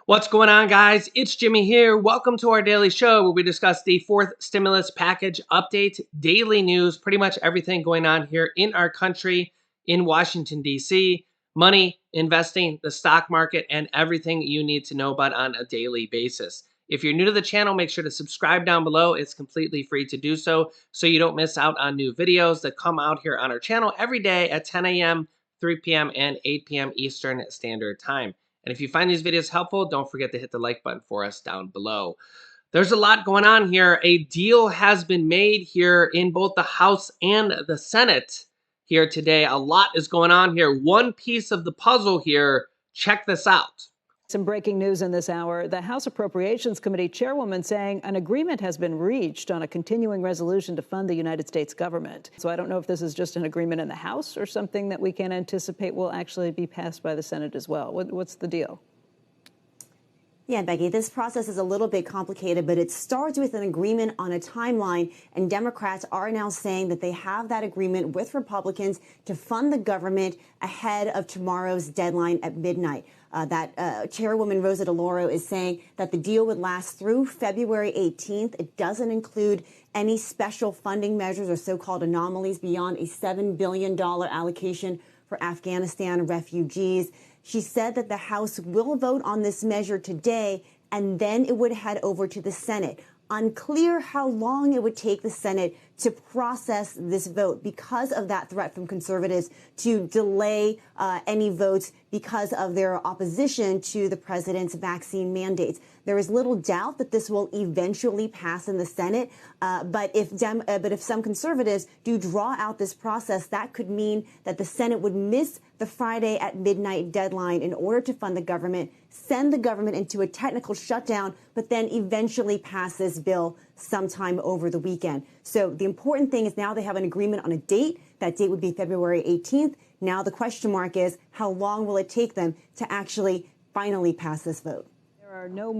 What's going on, guys? It's Jimmy here. Welcome to our daily show where we discuss the fourth stimulus package update, daily news, pretty much everything going on here in our country, in Washington, D.C., money, investing, the stock market, and everything you need to know about on a daily basis. If you're new to the channel, make sure to subscribe down below. It's completely free to do so you don't miss out on new videos that come out here on our channel every day at 10 a.m., 3 p.m., and 8 p.m. Eastern Standard Time. And if you find these videos helpful, don't forget to hit the like button for us down below. There's a lot going on here. A deal has been made here in both the House and the Senate here today. A lot is going on here. One piece of the puzzle here. Check this out. Some breaking news in this hour. The House Appropriations Committee chairwoman saying an agreement has been reached on a continuing resolution to fund the United States government. So I don't know if this is just an agreement in the House or something that we can anticipate will actually be passed by the Senate as well. What's the deal? Yeah, Becky, this process is a little bit complicated, but it starts with an agreement on a timeline, and Democrats are now saying that they have that agreement with Republicans to fund the government ahead of tomorrow's deadline at midnight. Chairwoman Rosa DeLauro is saying that the deal would last through February 18th. It doesn't include any special funding measures or so-called anomalies beyond a $7 billion allocation for Afghanistan refugees. She said that the House will vote on this measure today, and then it would head over to the Senate. Unclear how long it would take the Senate to process this vote because of that threat from conservatives to delay any votes because of their opposition to the president's vaccine mandates. There is little doubt that this will eventually pass in the Senate, but if some conservatives do draw out this process, that could mean that the Senate would miss the Friday at midnight deadline in order to fund the government, send the government into a technical shutdown, but then eventually pass this bill sometime over the weekend. So the important thing is now they have an agreement on a date. That date would be February 18th. Now the question mark is how long will it take them to actually finally pass this vote? There are no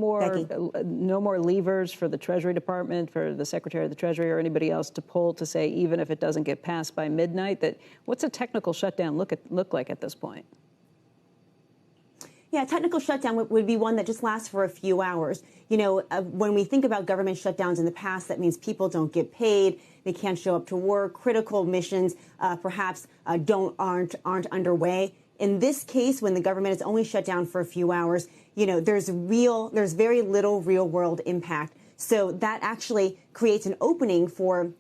more levers for the Treasury Department, for the Secretary of the Treasury or anybody else to pull to say, even if it doesn't get passed by midnight, that what's a technical shutdown look like at this point? Yeah, a technical shutdown would be one that just lasts for a few hours. You know, when we think about government shutdowns in the past, that means people don't get paid, they can't show up to work, critical missions perhaps aren't underway. In this case, when the government is only shut down for a few hours, you know, there's very little real world impact. So that actually creates an opening for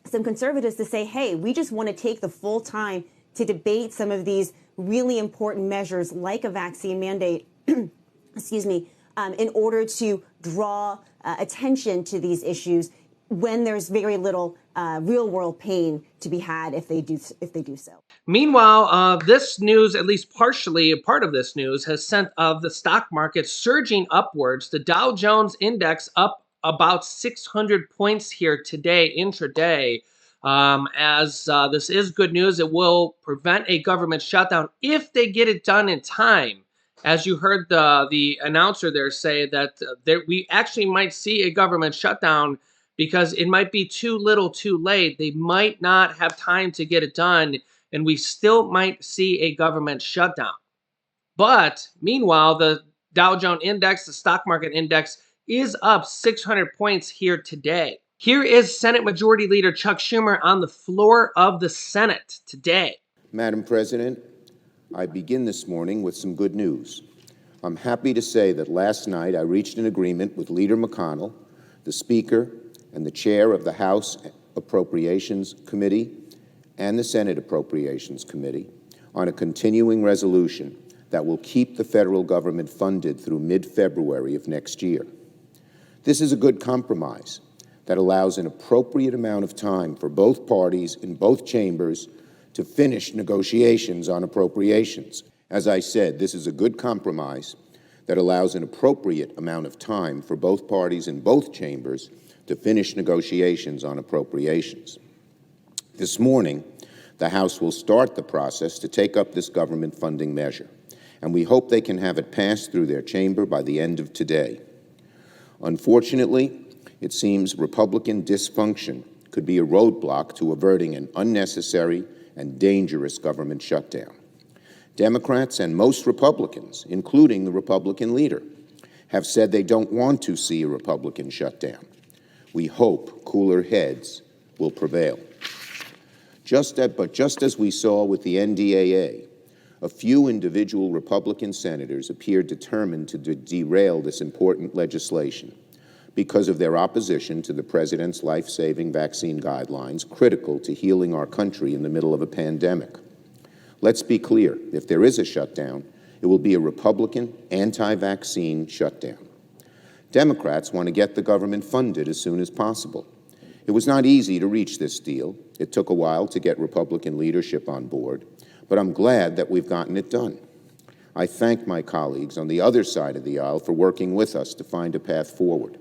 some conservatives to say, hey, we just want to take the full time to debate some of these really important measures like a vaccine mandate, excuse me, in order to draw attention to these issues when there's very little real world pain to be had if they do so. Meanwhile, this news, at least partially a part of this news, has sent the stock market surging upwards. The Dow Jones index up about 600 points here today, intraday. As this is good news, it will prevent a government shutdown if they get it done in time. As you heard the announcer there say that we actually might see a government shutdown because it might be too little too late. They might not have time to get it done, and we still might see a government shutdown. But meanwhile, the Dow Jones index, the stock market index, is up 600 points here today. Here is Senate Majority Leader Chuck Schumer on the floor of the Senate today. Madam President, I begin this morning with some good news. I'm happy to say that last night I reached an agreement with Leader McConnell, the Speaker, and the Chair of the House Appropriations Committee and the Senate Appropriations Committee on a continuing resolution that will keep the federal government funded through mid-February of next year. This is a good compromise that allows an appropriate amount of time for both parties in both chambers to finish negotiations on appropriations. As I said, this is a good compromise that allows an appropriate amount of time for both parties in both chambers to finish negotiations on appropriations. This morning, the House will start the process to take up this government funding measure, and we hope they can have it passed through their chamber by the end of today. Unfortunately, it seems Republican dysfunction could be a roadblock to averting an unnecessary and dangerous government shutdown. Democrats and most Republicans, including the Republican leader, have said they don't want to see a Republican shutdown. We hope cooler heads will prevail. But just as we saw with the NDAA, a few individual Republican senators appeared determined to derail this important legislation because of their opposition to the president's life-saving vaccine guidelines critical to healing our country in the middle of a pandemic. Let's be clear, if there is a shutdown, it will be a Republican anti-vaccine shutdown. Democrats want to get the government funded as soon as possible. It was not easy to reach this deal. It took a while to get Republican leadership on board, but I'm glad that we've gotten it done. I thank my colleagues on the other side of the aisle for working with us to find a path forward.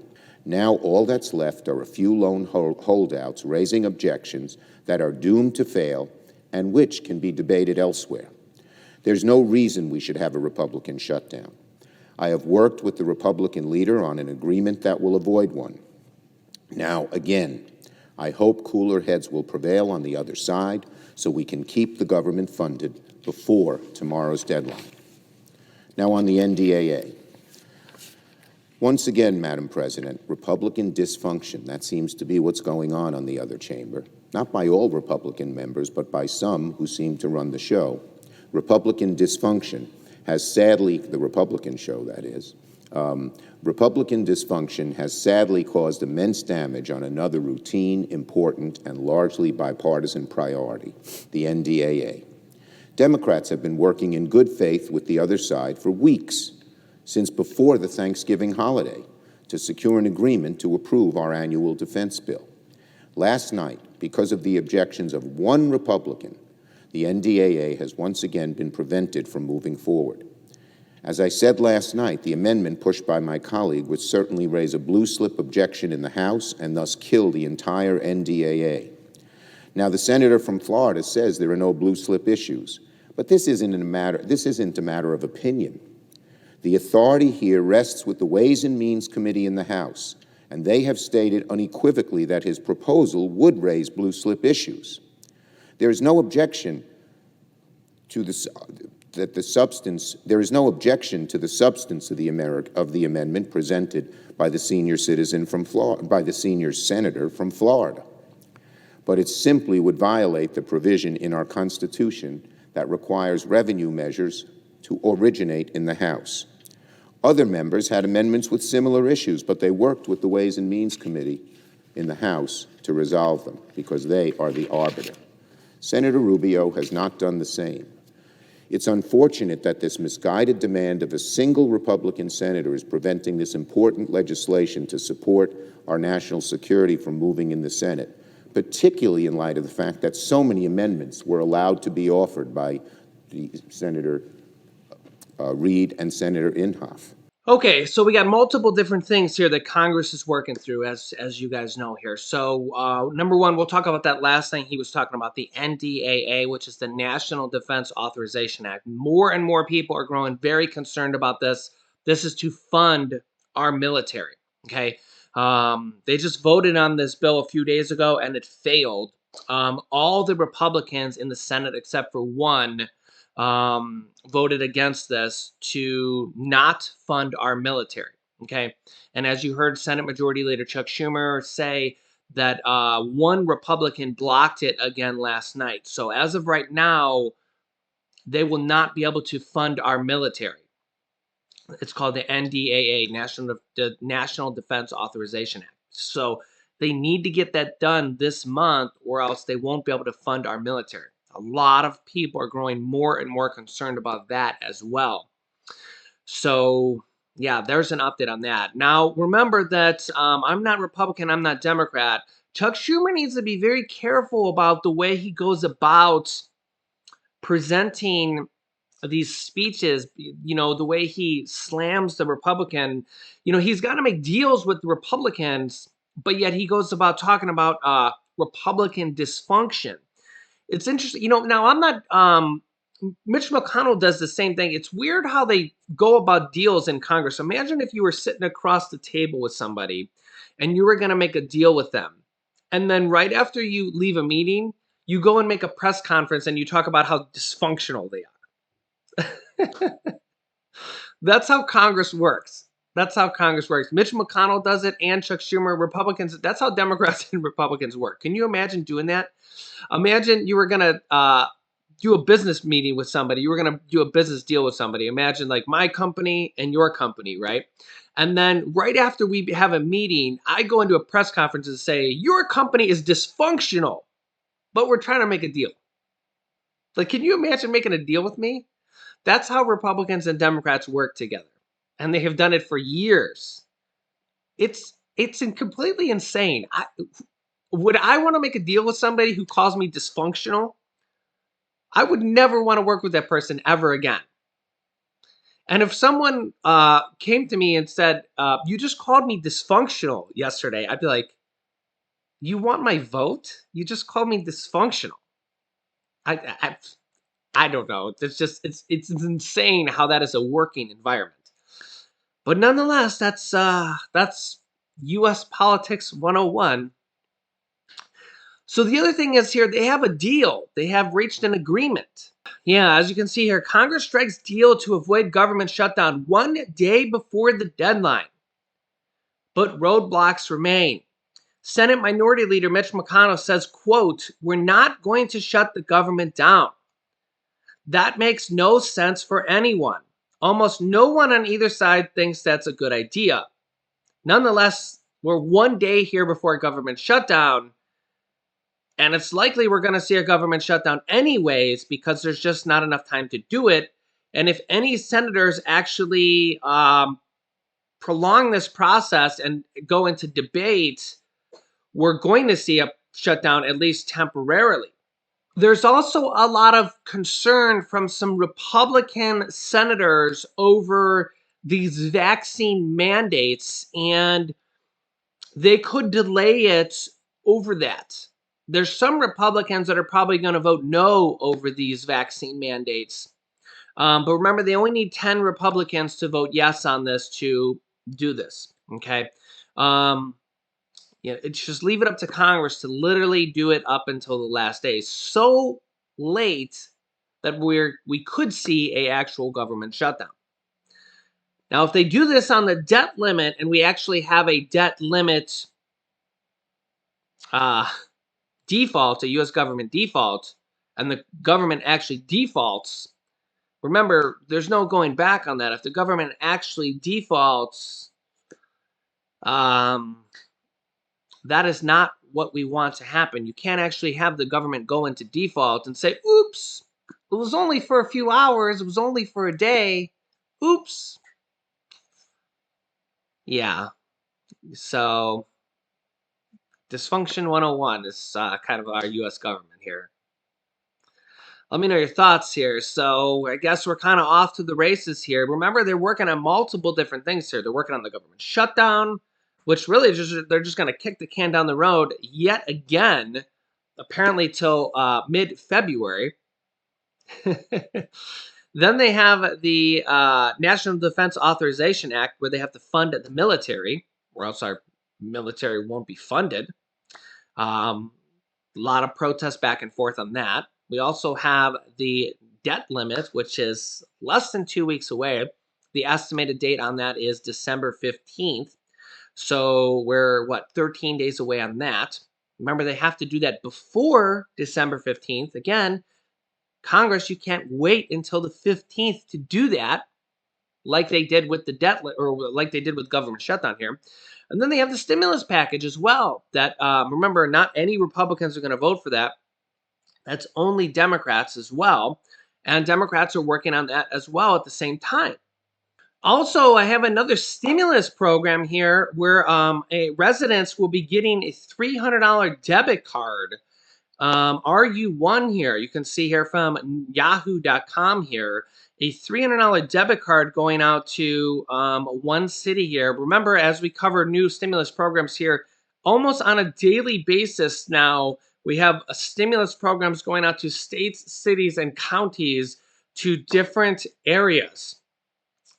Now all that's left are a few lone holdouts raising objections that are doomed to fail and which can be debated elsewhere. There's no reason we should have a Republican shutdown. I have worked with the Republican leader on an agreement that will avoid one. Now, again, I hope cooler heads will prevail on the other side so we can keep the government funded before tomorrow's deadline. Now on the NDAA. Once again, Madam President, Republican dysfunction, that seems to be what's going on the other chamber. Not by all Republican members, but by some who seem to run the show. Republican dysfunction has sadly, the Republican show that is, Republican dysfunction has sadly caused immense damage on another routine, important, and largely bipartisan priority, the NDAA. Democrats have been working in good faith with the other side for weeks, since before the Thanksgiving holiday, to secure an agreement to approve our annual defense bill. Last night, because of the objections of one Republican, the NDAA has once again been prevented from moving forward. As I said last night, the amendment pushed by my colleague would certainly raise a blue slip objection in the House and thus kill the entire NDAA. Now, the senator from Florida says there are no blue slip issues, but this isn't a matter of opinion. The authority here rests with the Ways and Means Committee in the House, and they have stated unequivocally that his proposal would raise blue slip issues. There is no objection to the substance of the amendment presented by the senior senator from Florida. But it simply would violate the provision in our Constitution that requires revenue measures to originate in the House. Other members had amendments with similar issues, but they worked with the Ways and Means Committee in the House to resolve them because they are the arbiter. Senator Rubio has not done the same. It's unfortunate that this misguided demand of a single Republican senator is preventing this important legislation to support our national security from moving in the Senate, particularly in light of the fact that so many amendments were allowed to be offered by Senator Reid and Senator Inhofe. Okay, so we got multiple different things here that Congress is working through, as you guys know here. So number one, we'll talk about that last thing he was talking about, the NDAA, which is the National Defense Authorization Act. More and more people are growing very concerned about this. This is to fund our military, okay? They just voted on this bill a few days ago, and it failed. All the Republicans in the Senate, except for one, voted against this to not fund our military, okay? And as you heard Senate Majority Leader Chuck Schumer say that one Republican blocked it again last night. So as of right now, they will not be able to fund our military. It's called the NDAA, National Defense Authorization Act. So they need to get that done this month or else they won't be able to fund our military. A lot of people are growing more and more concerned about that as well. So, yeah, there's an update on that. Now, remember that I'm not Republican, I'm not Democrat. Chuck Schumer needs to be very careful about the way he goes about presenting these speeches, you know, the way he slams the Republican. You know, he's got to make deals with the Republicans, but yet he goes about talking about Republican dysfunction. It's interesting. You know, now I'm not, Mitch McConnell does the same thing. It's weird how they go about deals in Congress. Imagine if you were sitting across the table with somebody and you were going to make a deal with them. And then right after you leave a meeting, you go and make a press conference and you talk about how dysfunctional they are. That's how Congress works. That's how Congress works. Mitch McConnell does it, and Chuck Schumer. Republicans. That's how Democrats and Republicans work. Can you imagine doing that? Imagine you were gonna do a business meeting with somebody. You were gonna do a business deal with somebody. Imagine like my company and your company, right? And then right after we have a meeting, I go into a press conference and say your company is dysfunctional, but we're trying to make a deal. Like, can you imagine making a deal with me? That's how Republicans and Democrats work together, and they have done it for years. It's completely insane. Would I want to make a deal with somebody who calls me dysfunctional? I would never want to work with that person ever again. And if someone came to me and said, "You just called me dysfunctional yesterday," I'd be like, "You want my vote? You just called me dysfunctional." I, I I don't know. It's just it's insane how that is a working environment. But nonetheless, that's U.S. politics 101. So the other thing is here, they have a deal. They have reached an agreement. Yeah, as you can see here, Congress strikes deal to avoid government shutdown 1 day before the deadline. But roadblocks remain. Senate Minority Leader Mitch McConnell says, quote, "We're not going to shut the government down. That makes no sense for anyone. Almost no one on either side thinks that's a good idea. Nonetheless, we're 1 day here before a government shutdown, and it's likely we're going to see a government shutdown anyways because there's just not enough time to do it. And if any senators actually prolong this process and go into debate, we're going to see a shutdown at least temporarily." There's also a lot of concern from some Republican senators over these vaccine mandates, and they could delay it over that. There's some Republicans that are probably going to vote no over these vaccine mandates. But remember, they only need 10 Republicans to vote yes on this to do this. Okay. It's just leave it up to Congress to literally do it up until the last day. So late that we could see a actual government shutdown. Now, if they do this on the debt limit and we actually have a debt limit default, a U.S. government default, and the government actually defaults, remember, there's no going back on that. If the government actually defaults, that is not what we want to happen. You can't actually have the government go into default and say, oops, it was only for a few hours. It was only for a day. Oops. Yeah. So dysfunction 101 is kind of our U.S. government here. Let me know your thoughts here. So I guess we're kind of off to the races here. Remember, they're working on multiple different things here. They're working on the government shutdown, which really they're just going to kick the can down the road yet again, apparently till mid-February. Then they have the National Defense Authorization Act, where they have to fund the military, or else our military won't be funded. A lot of protests back and forth on that. We also have the debt limit, which is less than 2 weeks away. The estimated date on that is December 15th. So we're, 13 days away on that. Remember, they have to do that before December 15th. Again, Congress, you can't wait until the 15th to do that, like they did with the debt, or like they did with government shutdown here. And then they have the stimulus package as well. That remember, not any Republicans are going to vote for that. That's only Democrats as well. And Democrats are working on that as well at the same time. Also, I have another stimulus program here where residents will be getting a $300 debit card. RU1 here, you can see here from yahoo.com here, a $300 debit card going out to one city here. Remember, as we cover new stimulus programs here, almost on a daily basis now, we have stimulus programs going out to states, cities, and counties to different areas.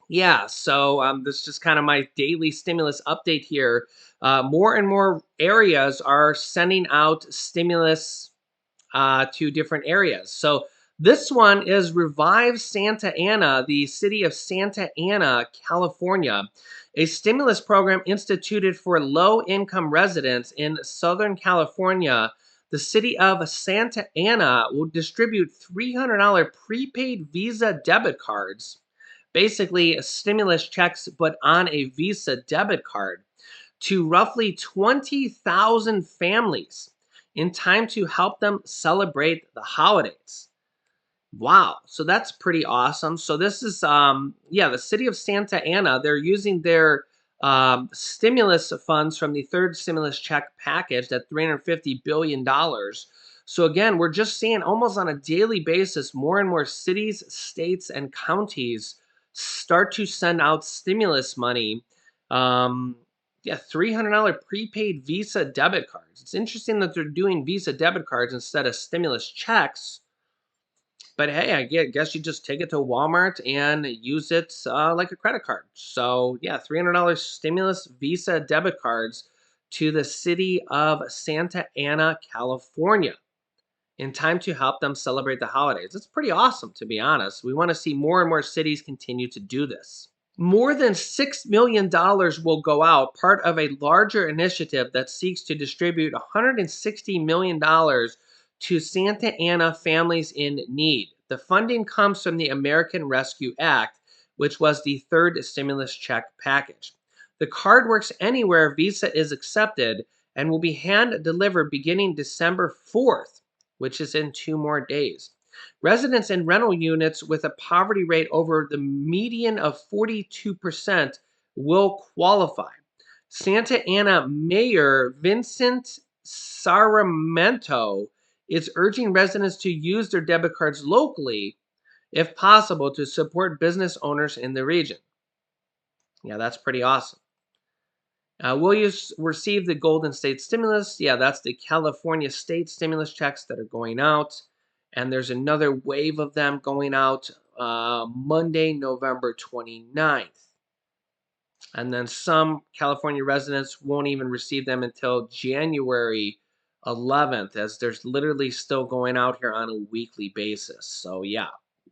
Yeah, so this is just kind of my daily stimulus update here. More and more areas are sending out stimulus to different areas. So This one is Revive Santa Ana, the city of Santa Ana, California, a stimulus program instituted for low-income residents in Southern California. The city of Santa Ana will distribute $300 prepaid Visa debit cards, basically stimulus checks, but on a Visa debit card, to roughly 20,000 families in time to help them celebrate the holidays. Wow, so that's pretty awesome. So this is yeah, the city of Santa Ana, they're using their stimulus funds from the third stimulus check package, that $350 billion. So again, we're just seeing almost on a daily basis more and more cities, states, and counties start to send out stimulus money. Um, yeah, $300 prepaid Visa debit cards. It's interesting that they're doing Visa debit cards instead of stimulus checks. But hey, guess you just take it to Walmart and use it like a credit card. So yeah, $300 stimulus Visa debit cards to the city of Santa Ana, California, in time to help them celebrate the holidays. It's pretty awesome, to be honest. We want to see more and more cities continue to do this. More than $6 million will go out, part of a larger initiative that seeks to distribute $160 million to Santa Ana families in need. The funding comes from the American Rescue Act, which was the third stimulus check package. The card works anywhere Visa is accepted and will be hand delivered beginning December 4th, which is in 2 more days. Residents in rental units with a poverty rate over the median of 42% will qualify. Santa Ana Mayor Vincent Sarmiento is urging residents to use their debit cards locally, if possible, to support business owners in the region. Yeah, that's pretty awesome. Will you receive the Golden State stimulus? Yeah, that's the California state stimulus checks that are going out. And there's another wave of them going out Monday, November 29th. And then some California residents won't even receive them until January 11th, as there's literally still going out here on a weekly basis. So, yeah.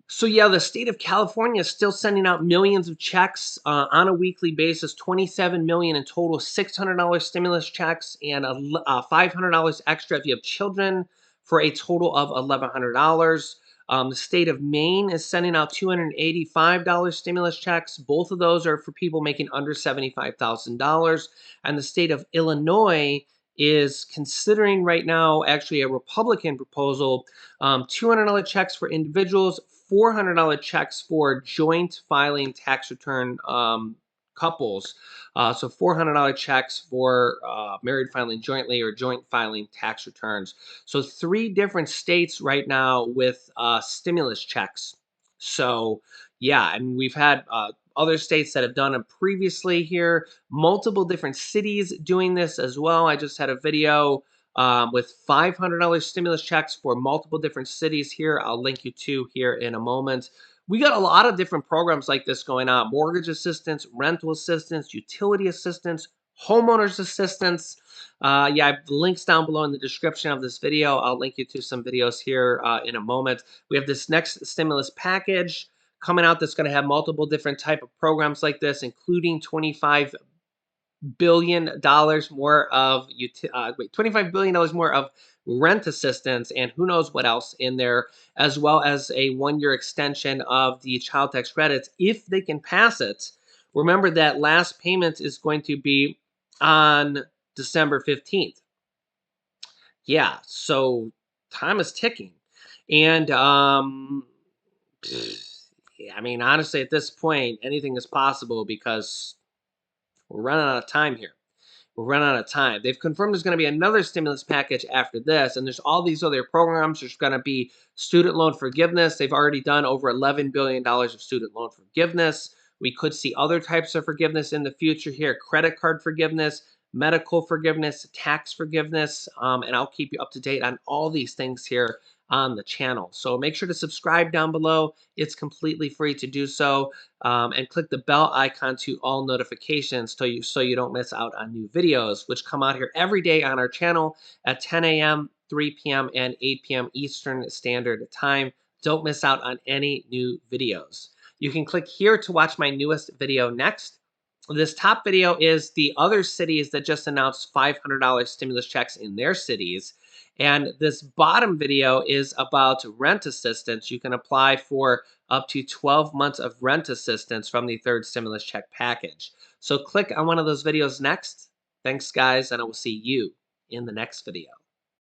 So yeah, the state of California is still sending out millions of checks on a weekly basis, 27 million in total, $600 stimulus checks, and $500 extra if you have children, for a total of $1,100. The state of Maine is sending out $285 stimulus checks. Both of those are for people making under $75,000. And the state of Illinois is considering right now actually a Republican proposal, $200 checks for individuals, $400 checks for joint filing tax return couples. So $400 checks for married filing jointly or joint filing tax returns. So 3 different states right now with stimulus checks. So yeah, and we've had other states that have done it previously here. Multiple different cities doing this as well. I just had a video with $500 stimulus checks for multiple different cities here. I'll link you to here in a moment. We got a lot of different programs like this going on: mortgage assistance, rental assistance, utility assistance, homeowners assistance. Yeah, I have links down below in the description of this video. I'll link you to some videos here in a moment. We have this next stimulus package coming out that's going to have multiple different type of programs like this, including $25 billion more of $25 billion more of rent assistance, and who knows what else in there, as well as a 1-year extension of the child tax credits if they can pass it. Remember that last payment is going to be on December 15th. Yeah, so time is ticking. And I mean, honestly, at this point, anything is possible because we're running out of time here. We're running out of time. They've confirmed there's going to be another stimulus package after this, and there's all these other programs. There's going to be student loan forgiveness. They've already done over $11 billion of student loan forgiveness. We could see other types of forgiveness in the future here: credit card forgiveness, medical forgiveness, tax forgiveness, and I'll keep you up to date on all these things here on the channel. So make sure to subscribe down below. It's completely free to do so. And click the bell icon to all notifications so you don't miss out on new videos, which come out here every day on our channel at 10 a.m., 3 p.m., and 8 p.m. Eastern Standard Time. Don't miss out on any new videos. You can click here to watch my newest video next. This top video is the other cities that just announced $500 stimulus checks in their cities. And this bottom video is about rent assistance. You can apply for up to 12 months of rent assistance from the third stimulus check package. So click on one of those videos next. Thanks, guys, and I will see you in the next video.